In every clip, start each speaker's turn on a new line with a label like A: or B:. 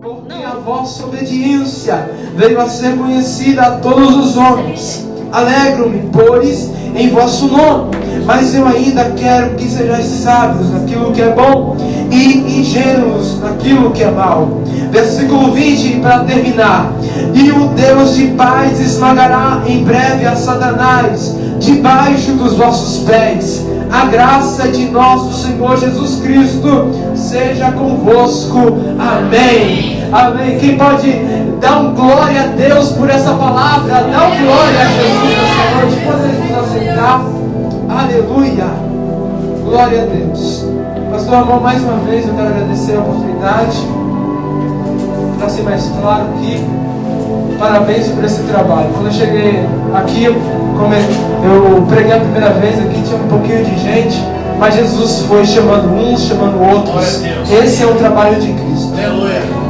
A: porque a vossa obediência veio a ser conhecida a todos os homens. Alegro-me, pois, em vosso nome, mas eu ainda quero que sejais sábios naquilo que é bom e ingênuos naquilo que é mal. Versículo 20, para terminar. E o Deus de paz esmagará em breve a Satanás debaixo dos vossos pés. A graça de nosso Senhor Jesus Cristo seja convosco. Amém. Amém. Quem pode dar um glória a Deus por essa palavra? Dá um glória a Jesus essa noite. Podemos aceitar? Aleluia. Glória a Deus. Pastor Amor, mais uma vez eu quero agradecer a oportunidade. Para ser mais claro aqui, parabéns por esse trabalho. Quando eu cheguei aqui, como eu preguei a primeira vez aqui, tinha um pouquinho de gente, mas Jesus foi chamando uns, chamando outros. Esse é o trabalho de Cristo.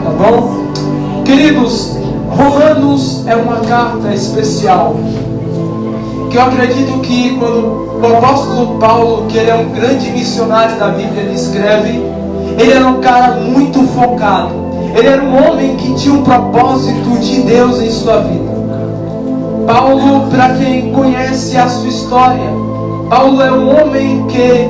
A: Tá bom? Queridos, Romanos é uma carta especial, que eu acredito que quando o apóstolo Paulo, que ele é um grande missionário da Bíblia, ele escreve, ele era um cara muito focado. Ele era um homem que tinha um propósito de Deus em sua vida. Paulo, para quem conhece a sua história, Paulo é um homem que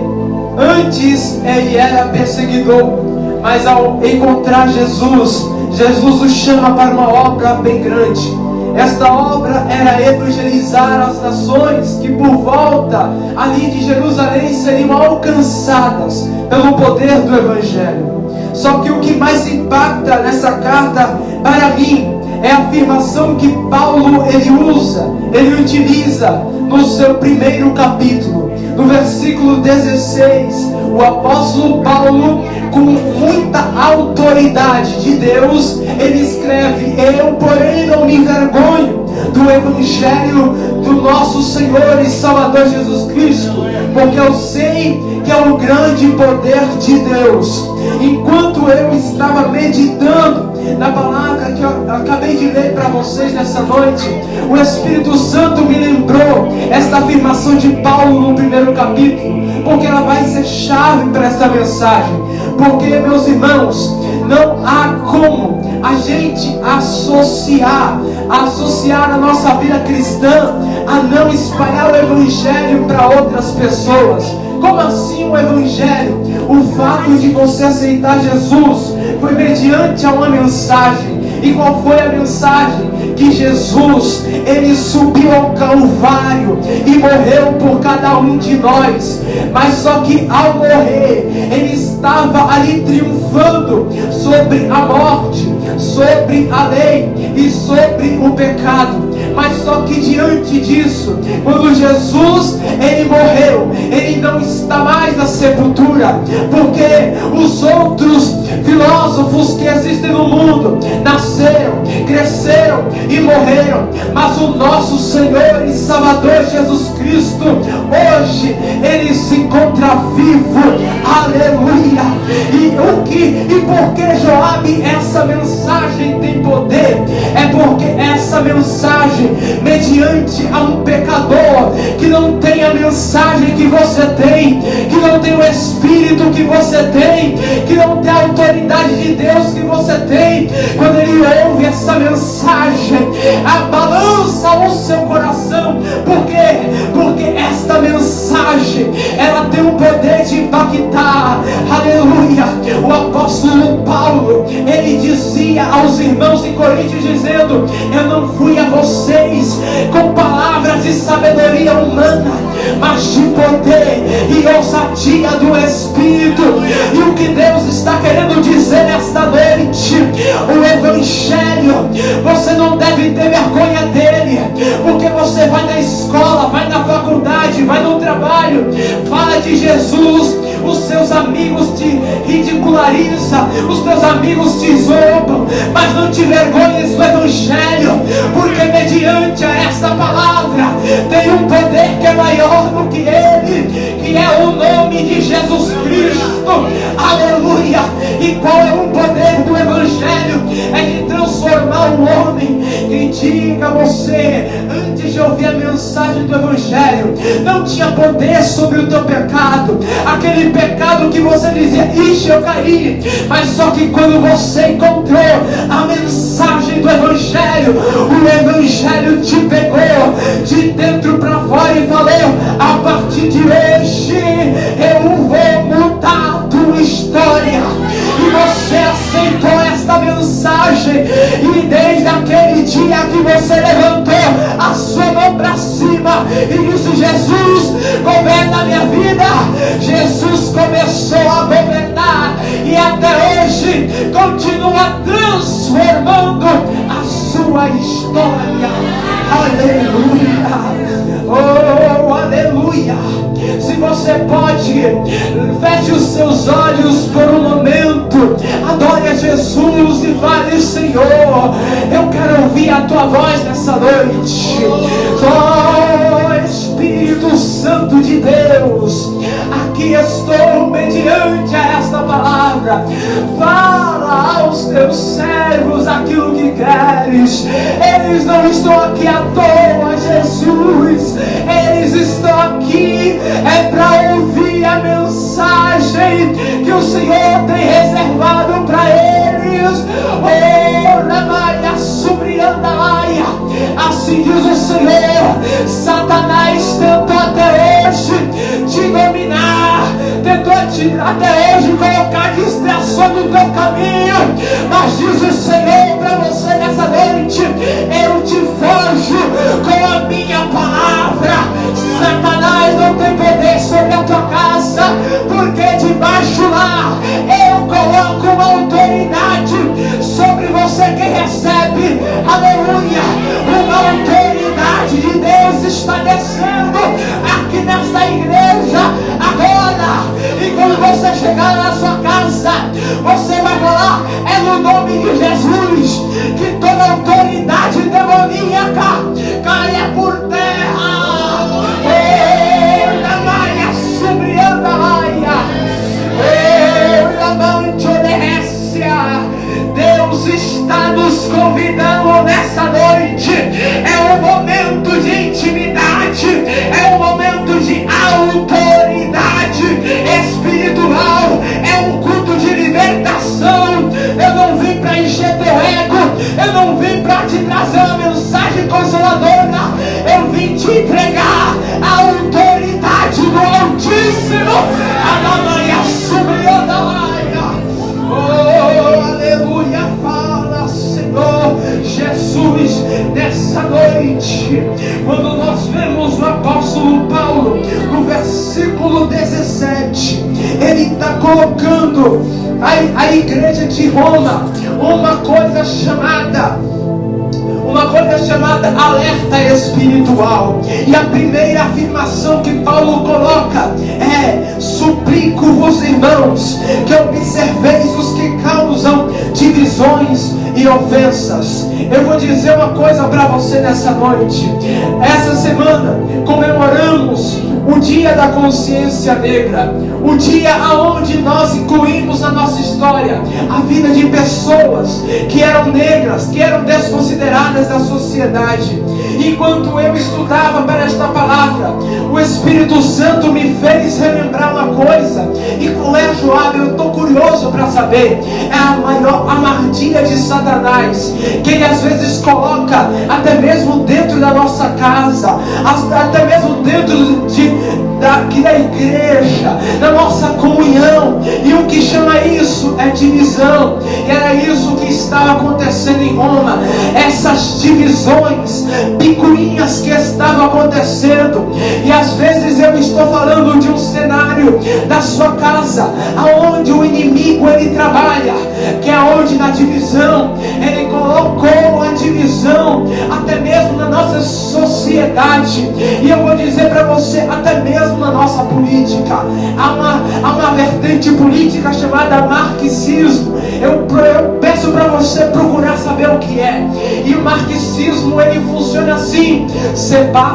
A: antes ele era perseguidor, mas ao encontrar Jesus, Jesus o chama para uma obra bem grande. Esta obra era evangelizar as nações que por volta ali de Jerusalém seriam alcançadas pelo poder do Evangelho. Só que o que mais impacta nessa carta para mim é a afirmação que Paulo ele utiliza no seu primeiro capítulo. No versículo 16, o apóstolo Paulo, com muita autoridade de Deus, ele escreve: eu, porém, não me envergonho do Evangelho do nosso Senhor e Salvador Jesus Cristo, porque eu sei que é o grande poder de Deus. Enquanto eu estava meditando na palavra que eu acabei de ler para vocês nessa noite, o Espírito Santo me lembrou esta afirmação de Paulo no primeiro capítulo, porque ela vai ser chave para essa mensagem. Porque, meus irmãos, não há como a gente associar a nossa vida cristã a não espalhar o Evangelho para outras pessoas. Como assim o Evangelho? O fato de você aceitar Jesus foi mediante a uma mensagem. E qual foi a mensagem? Que Jesus, ele subiu ao Calvário e morreu por cada um de nós. Mas só que ao morrer, ele estava ali triunfando sobre a morte, sobre a lei e sobre o pecado. Mas só que diante disso, quando Jesus ele morreu, ele não está mais na sepultura, porque os outros filósofos que existem no mundo nasceram, cresceram e morreram, mas o nosso Senhor e Salvador Jesus Cristo, hoje ele se encontra vivo. Aleluia! E por que, Joabe, essa mensagem tem poder? É porque essa mensagem, mediante a um pecador que não tem a mensagem que você tem, que não tem o Espírito que você tem, que não tem a autoridade de Deus que você tem, quando ele ouve essa mensagem, balança o seu coração. Por quê? Porque esta mensagem, ela tem o poder de impactar. Aleluia! O apóstolo Paulo, ele dizia aos irmãos em Coríntios, dizendo: eu não fui a vocês com palavras de sabedoria humana, mas de poder e ousadia do Espírito. E o que Deus está querendo dizer nesta noite, o Evangelho, você não deve ter vergonha dele, porque você vai na escola, vai na faculdade, vai no trabalho, fala de Jesus, os seus amigos te ridicularizam, os teus amigos te zombam, mas não te vergonhes do Evangelho, porque mediante a essa palavra tem um poder que é maior do que ele, que é o nome de Jesus Cristo. Aleluia! E qual é o poder do Evangelho? É de transformar o homem em diga a você, antes de ouvir a mensagem do Evangelho, não tinha poder sobre o teu pecado, aquele pecado que você dizia, ixi, eu caí, mas só que quando você encontrou a mensagem do Evangelho, o Evangelho te pegou de dentro para fora e falou, a partir de hoje eu vou mudar a tua história. E você aceitou esta mensagem, e desde aquele dia que você levantou a sua mão para cima e disse, Jesus, governa a minha vida, Jesus começou a governar, e até hoje continua transformando a sua história. Aleluia! Oh, aleluia! Se você pode, feche os seus olhos por um momento, adore a Jesus e fale, Senhor, eu quero ouvir a tua voz nessa noite. Oh, Espírito Santo de Deus, aqui estou mediante a esta palavra. Fala aos teus servos aquilo que queres. Eles não estão aqui à toa, Jesus. Eles estão aqui para ouvir a mensagem que o Senhor tem reservado para eles. Oh, Ramaia, Subriandalaia. Assim diz o Senhor. Satanás tentou até hoje te dominar, tentou até hoje colocar distração no teu caminho, mas diz o Senhor para você nessa noite, eu te fojo com a minha palavra. Satanás não tem poder sobre a tua casa, porque debaixo lá eu coloco uma autoridade sobre você que recebe, aleluia, uma autoridade de Deus está descendo aqui nesta igreja agora. E quando você chegar na sua casa, você vai falar, é no nome de Jesus que toda autoridade demoníaca caia por terra. Oh, Maia, Subrianda Maia, oh, Amante Oderrécia. Deus está nos convidando nessa noite. É um momento de intimidade, é um momento de autoridade espiritual, é um culto de libertação. Eu não vim para encher teu ego, eu não vim para te trazer uma mensagem consoladora, eu vim te entregar a autoridade do Altíssimo. Aleluia, oh, aleluia, fala, Senhor Jesus, nessa noite, quando nós vemos o apóstolo Paulo, no versículo 17, ele está colocando a igreja de Roma uma coisa chamada alerta espiritual. E a primeira afirmação que Paulo coloca é: suplico-vos, irmãos, que observeis os que causam divisões e ofensas. Eu vou dizer uma coisa para você nessa noite. Essa semana comemoramos o dia da consciência negra, o dia aonde nós incluímos na nossa história a vida de pessoas que eram negras, que eram desconsideradas da sociedade. Enquanto eu estudava para esta palavra, o Espírito Santo me fez relembrar uma coisa, e qual é, Joab? Eu estou curioso para saber. É a maior armadilha de Satanás, que ele às vezes coloca até mesmo dentro da nossa casa, até mesmo dentro daqui da igreja, da nossa comunhão. E o que chama isso é divisão. E era isso que estava acontecendo em Roma, essas divisões, picuinhas que estavam acontecendo. E às vezes eu estou falando de um cenário da sua casa, aonde o inimigo ele trabalha, que é onde na divisão ele colocou a divisão, até mesmo na nossa sociedade. E eu vou dizer para você, até mesmo na nossa política, há uma vertente política chamada marxismo. Eu peço para você procurar saber o que é. E o marxismo ele funciona assim: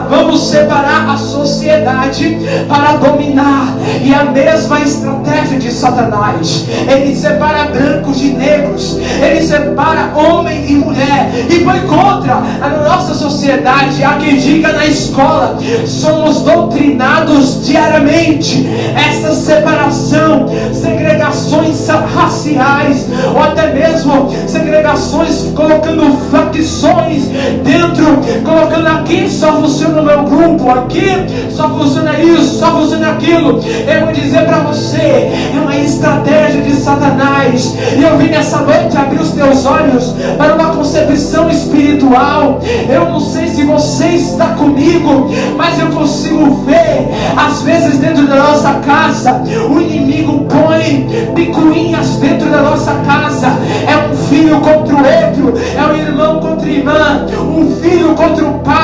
A: vamos separar a sociedade para dominar. E a mesma estratégia de Satanás, ele separa brancos de negros, ele separa homem e mulher, E foi contra a nossa sociedade. Há quem diga na escola, somos doutrinados diariamente. Essa separação, segregações raciais, ou até mesmo segregações, colocando facções dentro, colocando aqui só funciona o meu grupo, aqui só funciona isso, só funciona aquilo. Eu vou dizer para você, é uma estratégia de Satanás. E eu vim nessa noite abrir os teus olhos para uma concepção espiritual. Eu não sei se você está comigo, mas eu consigo ver, às vezes dentro da nossa casa, o inimigo põe picuinhas dentro da nossa casa. É um filho contra o outro, é um irmão contra a irmã, um filho contra o pai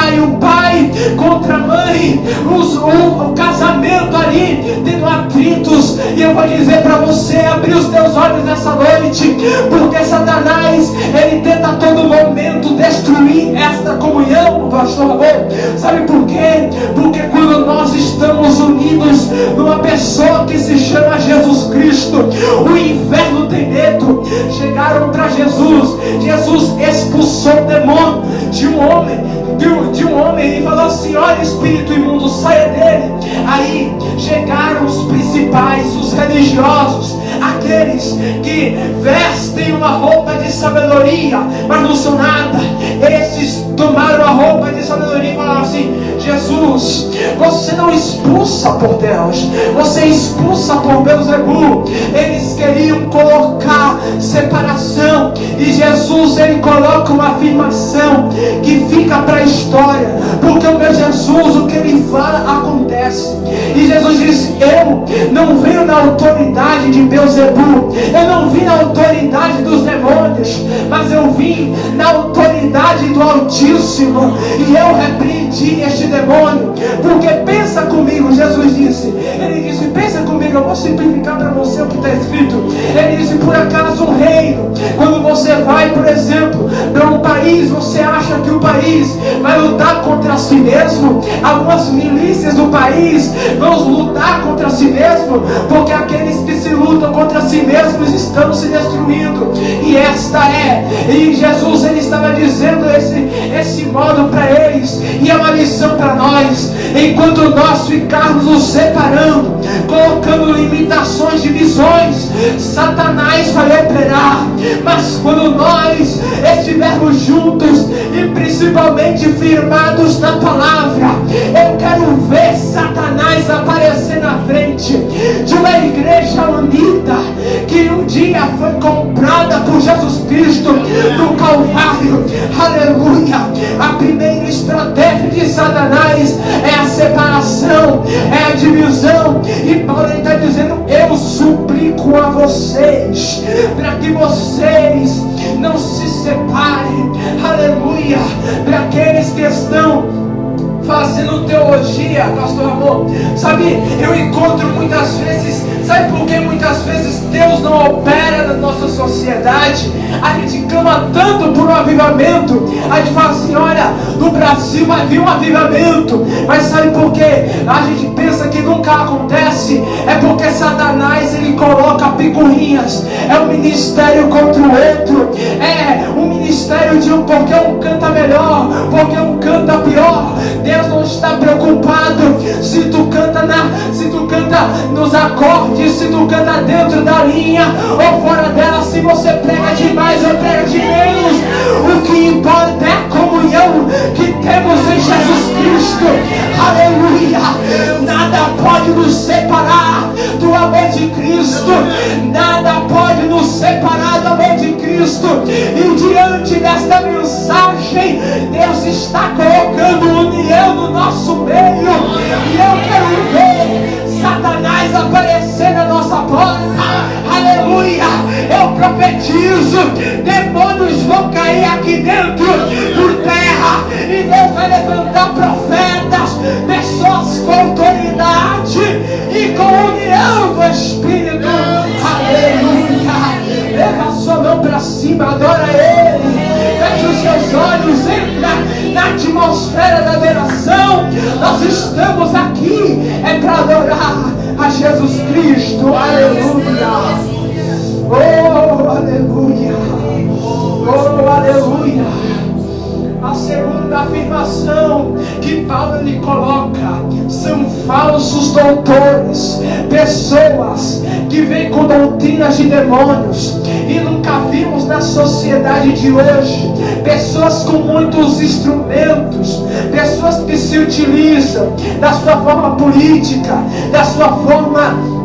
A: contra a mãe, o casamento ali tendo atritos. E eu vou dizer para você abrir os teus olhos nessa noite, porque Satanás, ele tenta a todo momento destruir esta comunhão, pastor amor. Sabe por quê? Porque quando nós estamos unidos numa pessoa que se chama Jesus Cristo, o inferno tem medo. Chegaram para Jesus expulsou o demônio de um homem e falou assim: olha, espírito imundo, saia dele. Aí chegaram os principais, os religiosos, aqueles que vestem uma roupa de sabedoria, mas não são nada. Esses tomaram a roupa de sabedoria e falaram assim: Jesus, você não expulsa por Deus, você expulsa por Beelzebul. Eles queriam colocar separação, e Jesus, ele coloca uma afirmação que fica para a história, porque o meu Jesus, o que ele fala acontece. E Jesus disse: eu não venho na autoridade de Beelzebul, eu não vim na autoridade dos demônios, mas eu vim na autoridade do Altíssimo, e eu repreendi este demônio. Porque pensa comigo, Jesus disse, ele disse, pensa comigo, eu vou simplificar para você o que está escrito. Ele disse: por acaso um reino, quando você vai, por exemplo, para um país, você acha que o país vai lutar contra si mesmo? Algumas milícias do país vão lutar contra si mesmo, porque aqueles que se lutam contra si mesmos estão se destruindo. E e Jesus, ele estava dizendo esse modo para eles, e é uma lição para nós. Enquanto nós ficarmos nos separando, colocando limitações, divisões, Satanás vai operar. Mas quando nós estivermos juntos e principalmente firmados na palavra, eu quero ver Satanás aparecer na frente de uma igreja unida, que um dia foi comprada por Jesus Cristo no Calvário. Aleluia! A primeira estratégia de Satanás é a separação, é a divisão. E Paulo está dizendo: eu suplico a vocês, para que vocês não se separem. Aleluia! Para aqueles que estão fazendo teologia, pastor amor, sabe, eu encontro muitas vezes, sabe por que muitas vezes Deus não opera na nossa sociedade? A gente clama tanto por um avivamento, a gente fala assim: olha, no Brasil vai vir um avivamento, mas sabe por que a gente pensa que nunca acontece? É porque Satanás, ele coloca picuinhas, é um ministério contra o outro, é um ministério de porque um canta melhor, porque um canta pior. Deus não está preocupado se tu canta nos acordes, se tu canta dentro da linha ou fora dela, se você prega demais ou prega de menos. O que importa é a comunhão que temos em Jesus Cristo. Aleluia! Nada pode nos separar do amor de Cristo, nada pode nos separar do amor de Cristo. E diante desta mensagem, Deus está colocando união no nosso meio, e eu quero ver Satanás aparecer na nossa porta. Aleluia! Eu profetizo, demônios vão cair aqui dentro por terra, e Deus vai levantar profetas, pessoas com autoridade e com união do Espírito. Aleluia! Leva a sua mão para cima, adora Ele, feche os seus olhos, entra na atmosfera da adoração. Nós estamos aqui para adorar a Jesus Cristo. Aleluia! Oh, aleluia! Oh, aleluia! A segunda afirmação que Paulo ele coloca: são falsos doutores, pessoas que vêm com doutrinas de demônios. E nunca vimos na sociedade de hoje pessoas com muitos instrumentos, pessoas que se utilizam da sua forma política, da sua forma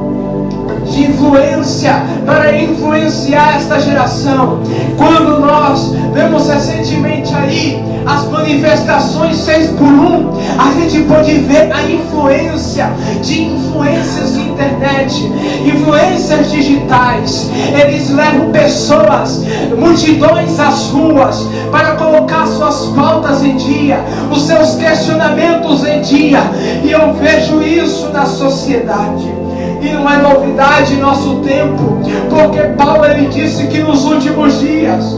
A: de influência para influenciar esta geração. Quando nós vemos recentemente aí as manifestações 6x1, a gente pode ver a influência de influências de internet, influências digitais. Eles levam pessoas, multidões às ruas para colocar suas pautas em dia, os seus questionamentos em dia. E eu vejo isso na sociedade. E não é novidade em nosso tempo, porque Paulo ele disse que nos últimos dias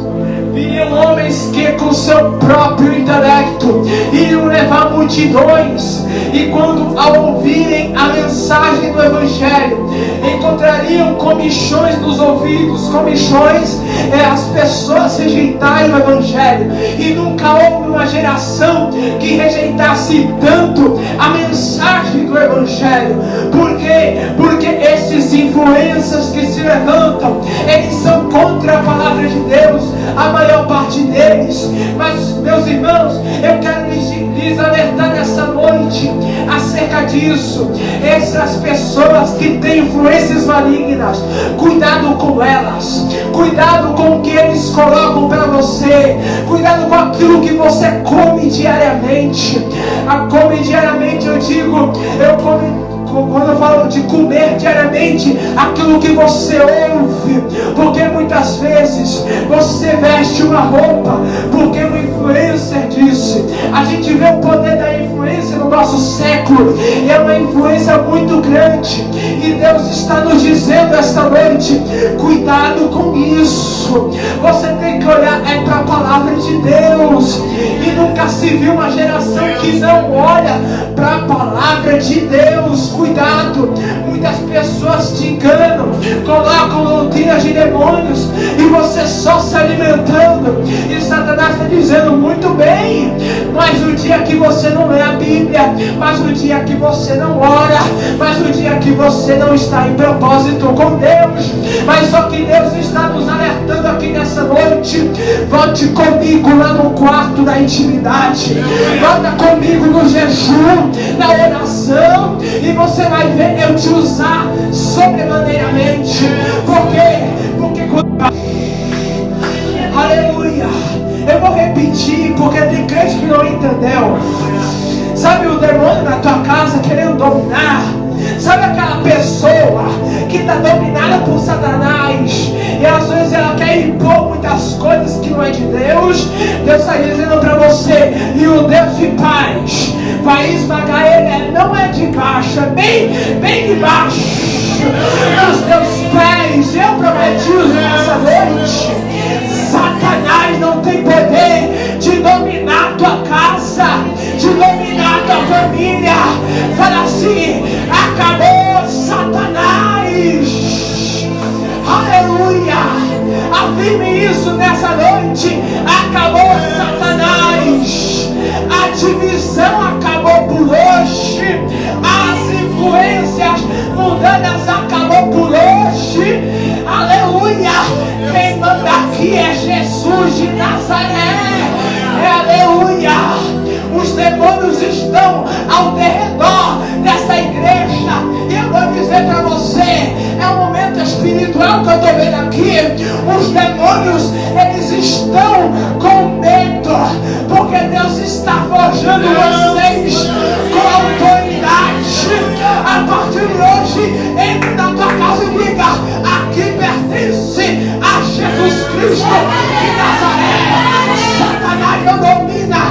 A: viriam homens que com seu próprio intelecto iriam levar multidões, e quando ao ouvirem a mensagem do Evangelho encontrariam comichões nos ouvidos. Comichões é as pessoas rejeitarem o Evangelho, e nunca houve uma geração que rejeitasse tanto a mensagem do Evangelho. Por quê? Porque esses influencers que se levantam, eles são contra a palavra de Deus, a maior parte deles. Mas, meus irmãos, eu quero lhes alertar nessa noite acerca disso. Essas pessoas que têm influências malignas, cuidado com elas, cuidado com o que eles colocam para você, cuidado com aquilo que você come diariamente. Come diariamente, eu digo, quando eu falo de comer diariamente, aquilo que você ouve, porque muitas vezes você veste uma roupa, porque o influencer disse. A gente vê o poder da influência no nosso século, e é uma influência muito grande, e Deus está nos dizendo esta noite: cuidado com isso. Você tem que olhar para a palavra de Deus, e nunca se viu uma geração que não olha para a palavra de Deus. Cuidado, muitas pessoas te enganam, colocam doutrinas de demônios, e você só se alimentando. E Satanás está dizendo: muito bem, mas no dia que você não lê a Bíblia, mas no dia que você não ora, mas no dia que você não está em propósito com Deus. Mas só que Deus está nos alertando aqui nessa noite: volte comigo lá no quarto da intimidade, volta comigo no jejum, na oração, e você vai ver eu te usar sobremaneiramente. Por quê? Porque aleluia, eu vou repetir, porque tem crente que não entendeu. Sabe o demônio na tua casa querendo dominar? Sabe aquela pessoa que está dominada por Satanás, e às vezes ela quer impor muitas coisas que não é de Deus? Deus está dizendo para você: e o Deus de paz vai esmagar ele, não é de baixo, é bem de baixo, nos teus pés. Eu prometi nessa noite: Satanás não tem poder de dominar a tua casa, de dominar a tua família. Fala assim: acabou Satanás. Aleluia. Afirme isso nessa noite: acabou Satanás. A divisão acabou por hoje, as influências mundanas acabou por hoje. Aleluia. Quem manda aqui é Jesus de Nazaré. Aleluia. Os demônios estão ao redor dessa igreja, e eu vou dizer para você: é um momento espiritual que eu estou vendo aqui. Os demônios, eles estão com medo, porque Deus está forjando vocês com autoridade. A partir de hoje, entre na tua casa e diga: aqui pertence a Jesus Cristo de Nazaré. Satanás não domina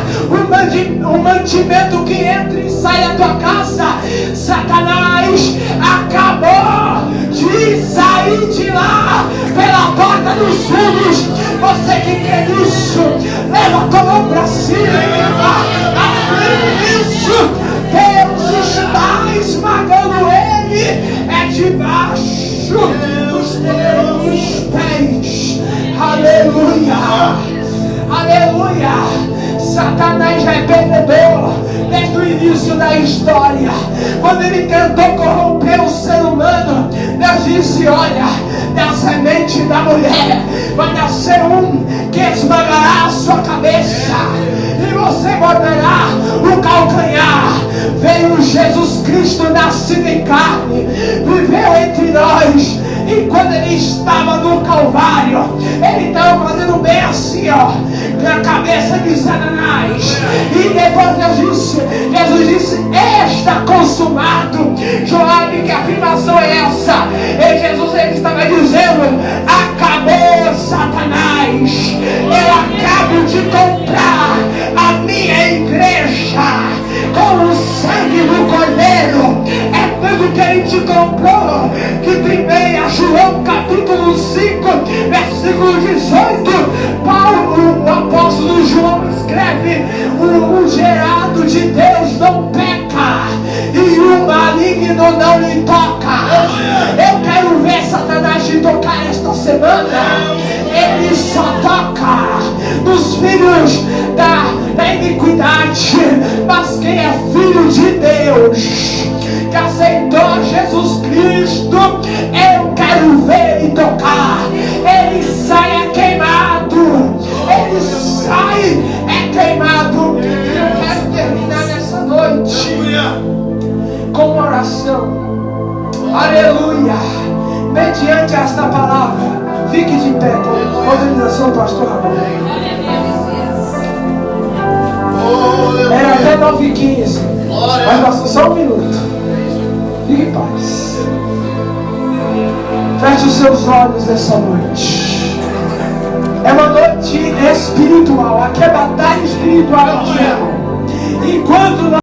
A: o mantimento que entra e sai da tua casa. Satanás acabou de sair de lá pela porta dos fundos. Você que crê nisso, leva tua mão para cima e leva isso. Deus está esmagando ele, é debaixo dos teus pés. Aleluia. Aleluia. Satanás já é perdedor desde o início da história. Quando ele tentou corromper o ser humano, Deus disse: olha, da semente da mulher vai nascer um que esmagará a sua cabeça e você guardará o calcanhar. Veio Jesus Cristo, nascido em carne, viveu entre nós. E quando ele estava no Calvário, ele estava fazendo bem assim, ó, na cabeça de Satanás. E depois Jesus disse: está consumado. Joabe, que afirmação é essa? E Jesus, ele estava dizendo: acabou, Satanás. Eu acabo de comprar a minha igreja com o sangue do Cordeiro. É tanto que ele te comprou que 1 João capítulo 5 versículo 18, Paulo, o apóstolo João, escreve: o gerado de Deus não peca e o maligno não lhe toca. Eu quero ver Satanás te tocar esta semana. Ele só toca nos filhos da iniquidade, mas quem é filho de Deus, que aceitou Jesus Cristo, eu quero ver ele tocar. Ele sai queimado, ele sai queimado. E eu quero terminar nessa noite com uma oração. Aleluia. Mediante esta palavra, fique de pé com a organização do pastor Ramon. Era até 9h15, mas passou só um minuto. Fique em paz. Feche os seus olhos nessa noite. É uma noite espiritual. Aqui é batalha espiritual. Enquanto nós